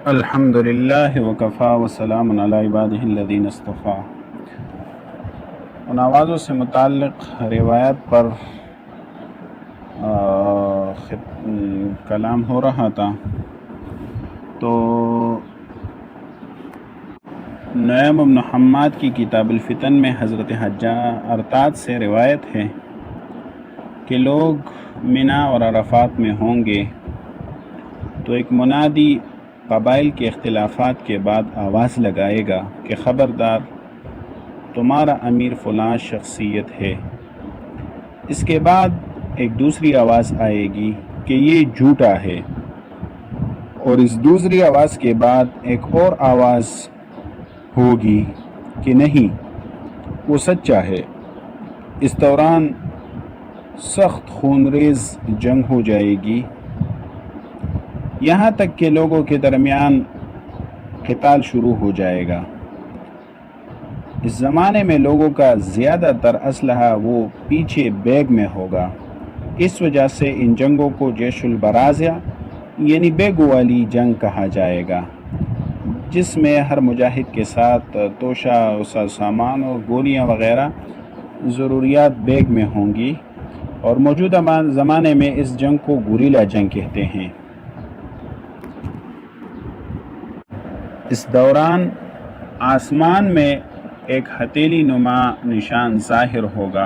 الحمد للہ وکفا وسلام علی عبادہ الذین اصطفیٰ۔ ان آوازوں سے متعلق روایت پر کلام ہو رہا تھا، تو نعیم بن حماد کی کتاب الفتن میں حضرت حجاج ارتاد سے روایت ہے کہ لوگ منی اور عرفات میں ہوں گے تو ایک منادی قبائل کے اختلافات کے بعد آواز لگائے گا کہ خبردار، تمہارا امیر فلاں شخصیت ہے۔ اس کے بعد ایک دوسری آواز آئے گی کہ یہ جھوٹا ہے، اور اس دوسری آواز کے بعد ایک اور آواز ہوگی کہ نہیں، وہ سچا ہے۔ اس دوران سخت خونریز جنگ ہو جائے گی، یہاں تک کہ لوگوں کے درمیان قتال شروع ہو جائے گا۔ اس زمانے میں لوگوں کا زیادہ تر اسلحہ وہ پیچھے بیگ میں ہوگا، اس وجہ سے ان جنگوں کو جیش البرازیہ یعنی بیگوں والی جنگ کہا جائے گا، جس میں ہر مجاہد کے ساتھ توشہ سامان اور گولیاں وغیرہ ضروریات بیگ میں ہوں گی، اور موجودہ زمانے میں اس جنگ کو گوریلا جنگ کہتے ہیں۔ اس دوران آسمان میں ایک ہتھیلی نما نشان ظاہر ہوگا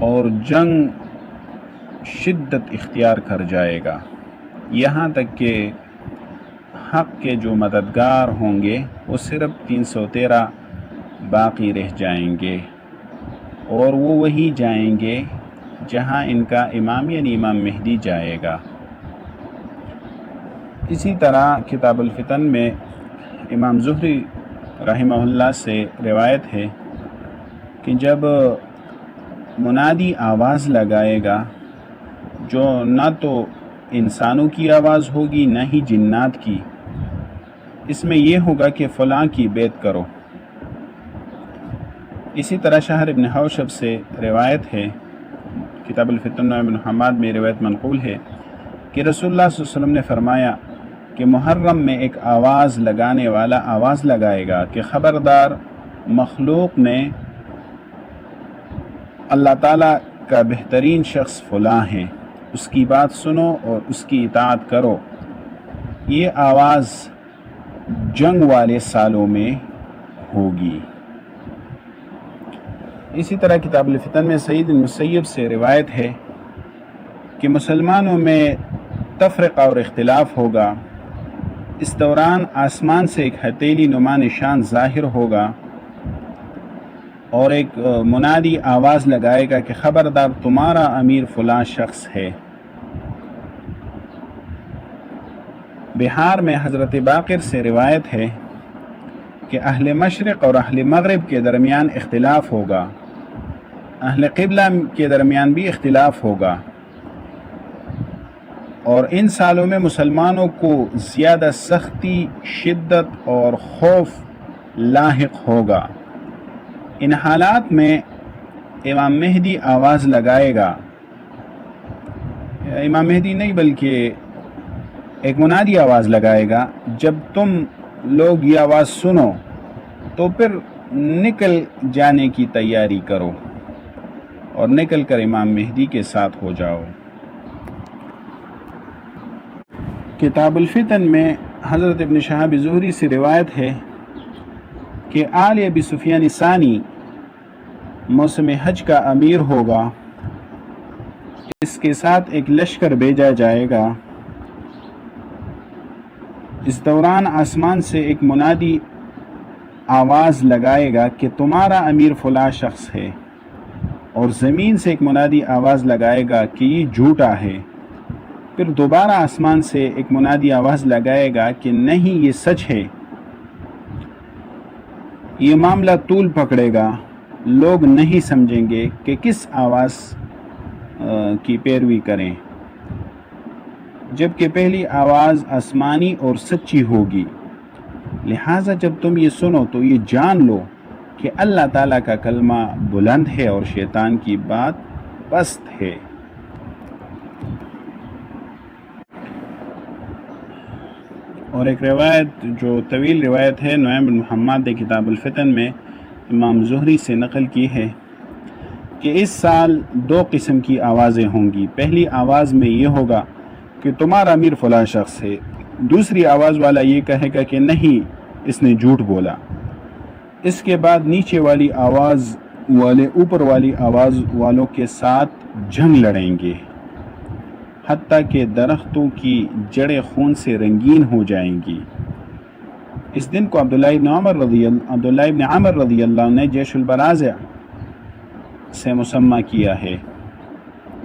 اور جنگ شدت اختیار کر جائے گا، یہاں تک کہ حق کے جو مددگار ہوں گے وہ صرف 313 باقی رہ جائیں گے، اور وہ وہی جائیں گے جہاں ان کا امام یعنی امام مہدی جائے گا۔ اسی طرح کتاب الفتن میں امام زہری رحمہ اللہ سے روایت ہے کہ جب منادی آواز لگائے گا جو نہ تو انسانوں کی آواز ہوگی نہ ہی جنات کی، اس میں یہ ہوگا کہ فلاں کی بیعت کرو۔ اسی طرح شہر ابن حوشب سے روایت ہے، کتاب الفتن ابن حماد میں روایت منقول ہے کہ رسول اللہ صلی اللہ علیہ وسلم نے فرمایا کہ محرم میں ایک آواز لگانے والا آواز لگائے گا کہ خبردار، مخلوق میں اللہ تعالیٰ کا بہترین شخص فلاں ہے، اس کی بات سنو اور اس کی اطاعت کرو۔ یہ آواز جنگ والے سالوں میں ہوگی۔ اسی طرح کتاب الفتن میں سعید بن مسیب سے روایت ہے کہ مسلمانوں میں تفرقہ اور اختلاف ہوگا، اس دوران آسمان سے ایک ہتھیلی نما نشان ظاہر ہوگا اور ایک منادی آواز لگائے گا کہ خبردار، تمہارا امیر فلاں شخص ہے۔ بہار میں حضرت باقر سے روایت ہے کہ اہل مشرق اور اہل مغرب کے درمیان اختلاف ہوگا، اہل قبلہ کے درمیان بھی اختلاف ہوگا، اور ان سالوں میں مسلمانوں کو زیادہ سختی، شدت اور خوف لاحق ہوگا۔ ان حالات میں امام مہدی آواز لگائے گا، امام مہدی نہیں بلکہ ایک منادی آواز لگائے گا، جب تم لوگ یہ آواز سنو تو پھر نکل جانے کی تیاری کرو اور نکل کر امام مہدی کے ساتھ ہو جاؤ۔ کتاب الفتن میں حضرت ابن شہاب زہری سے روایت ہے کہ آل ابی سفیان ثانی موسم حج کا امیر ہوگا، اس کے ساتھ ایک لشکر بھیجا جائے گا۔ اس دوران آسمان سے ایک منادی آواز لگائے گا کہ تمہارا امیر فلاں شخص ہے، اور زمین سے ایک منادی آواز لگائے گا کہ یہ جھوٹا ہے۔ پھر دوبارہ آسمان سے ایک منادی آواز لگائے گا کہ نہیں، یہ سچ ہے۔ یہ معاملہ طول پکڑے گا، لوگ نہیں سمجھیں گے کہ کس آواز کی پیروی کریں، جبکہ پہلی آواز آسمانی اور سچی ہوگی۔ لہٰذا جب تم یہ سنو تو یہ جان لو کہ اللہ تعالیٰ کا کلمہ بلند ہے اور شیطان کی بات پست ہے۔ اور ایک روایت جو طویل روایت ہے نعیم بن محمد نے کتاب الفتن میں امام زہری سے نقل کی ہے کہ اس سال 2 قسم کی آوازیں ہوں گی۔ پہلی آواز میں یہ ہوگا کہ تمہارا امیر فلاں شخص ہے، دوسری آواز والا یہ کہے گا کہ نہیں، اس نے جھوٹ بولا۔ اس کے بعد نیچے والی آواز والے اوپر والی آواز والوں کے ساتھ جنگ لڑیں گے، حتیٰ کہ درختوں کی جڑیں خون سے رنگین ہو جائیں گی۔ اس دن کو عبداللہ ابن عمر رضی اللہ عنہ نے جیش البرازع سے مسمى کیا ہے،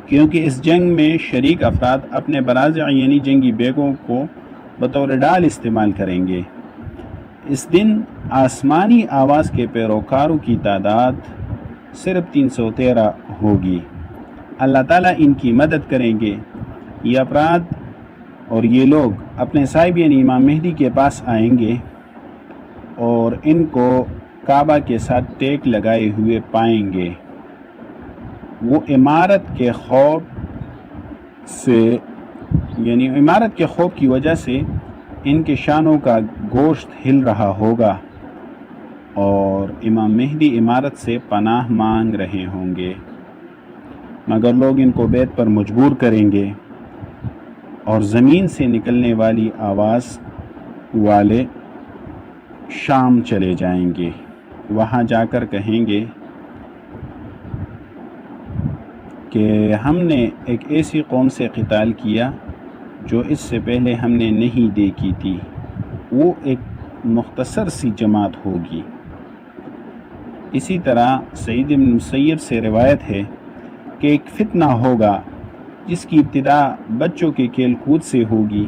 کیونکہ اس جنگ میں شریک افراد اپنے برازع یعنی جنگی بیگوں کو بطور ڈال استعمال کریں گے۔ اس دن آسمانی آواز کے پیروکاروں کی تعداد صرف 313 ہوگی۔ اللہ تعالیٰ ان کی مدد کریں گے۔ یہ افراد اور یہ لوگ اپنے صاحب یعنی امام مہدی کے پاس آئیں گے اور ان کو کعبہ کے ساتھ ٹیک لگائے ہوئے پائیں گے۔ وہ عمارت کے خوف کی وجہ سے ان کے شانوں کا گوشت ہل رہا ہوگا اور امام مہدی عمارت سے پناہ مانگ رہے ہوں گے، مگر لوگ ان کو بیعت پر مجبور کریں گے اور زمین سے نکلنے والی آواز والے شام چلے جائیں گے۔ وہاں جا کر کہیں گے کہ ہم نے ایک ایسی قوم سے قتال کیا جو اس سے پہلے ہم نے نہیں دیکھی تھی، وہ ایک مختصر سی جماعت ہوگی۔ اسی طرح سعید بن مسیب سے روایت ہے کہ ایک فتنہ ہوگا جس کی ابتدا بچوں کے کھیل کود سے ہوگی۔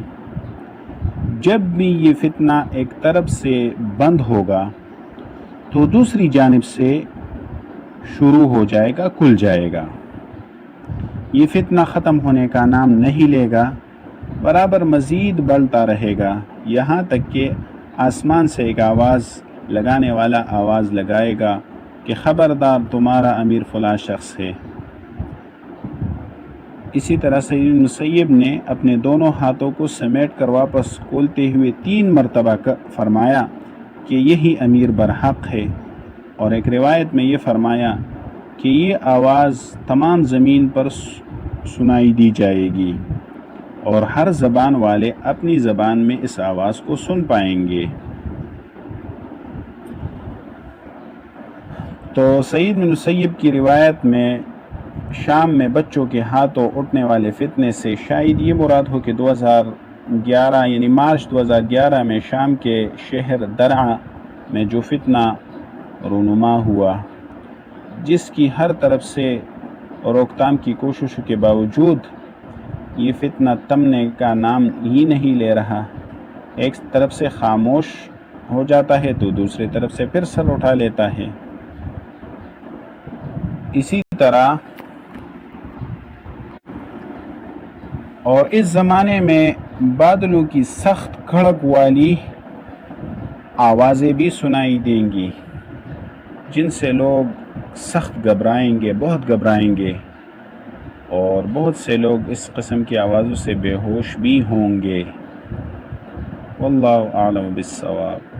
جب بھی یہ فتنہ ایک طرف سے بند ہوگا تو دوسری جانب سے شروع ہو جائے گا، کھل جائے گا۔ یہ فتنہ ختم ہونے کا نام نہیں لے گا، برابر مزید بڑھتا رہے گا، یہاں تک کہ آسمان سے ایک آواز لگانے والا آواز لگائے گا کہ خبردار تمہارا امیر فلاں شخص ہے۔ اسی طرح سعید بن مسیب نے اپنے دونوں ہاتھوں کو سمیٹ کر واپس کھولتے ہوئے 3 مرتبہ فرمایا کہ یہی امیر برحق ہے، اور ایک روایت میں یہ فرمایا کہ یہ آواز تمام زمین پر سنائی دی جائے گی اور ہر زبان والے اپنی زبان میں اس آواز کو سن پائیں گے۔ تو سعید بن مسیب کی روایت میں شام میں بچوں کے ہاتھوں اٹھنے والے فتنے سے شاید یہ مراد ہو کہ 2011 یعنی مارچ 2011 میں شام کے شہر درعا میں جو فتنہ رونما ہوا، جس کی ہر طرف سے روک تھام کی کوششوں کے باوجود یہ فتنہ تمنے کا نام ہی نہیں لے رہا، ایک طرف سے خاموش ہو جاتا ہے تو دوسری طرف سے پھر سر اٹھا لیتا ہے۔ اسی طرح اور اس زمانے میں بادلوں کی سخت کھڑک والی آوازیں بھی سنائی دیں گی جن سے لوگ سخت گھبرائیں گے، بہت گھبرائیں گے، اور بہت سے لوگ اس قسم کی آوازوں سے بے ہوش بھی ہوں گے۔ واللہ اعلم بالصواب۔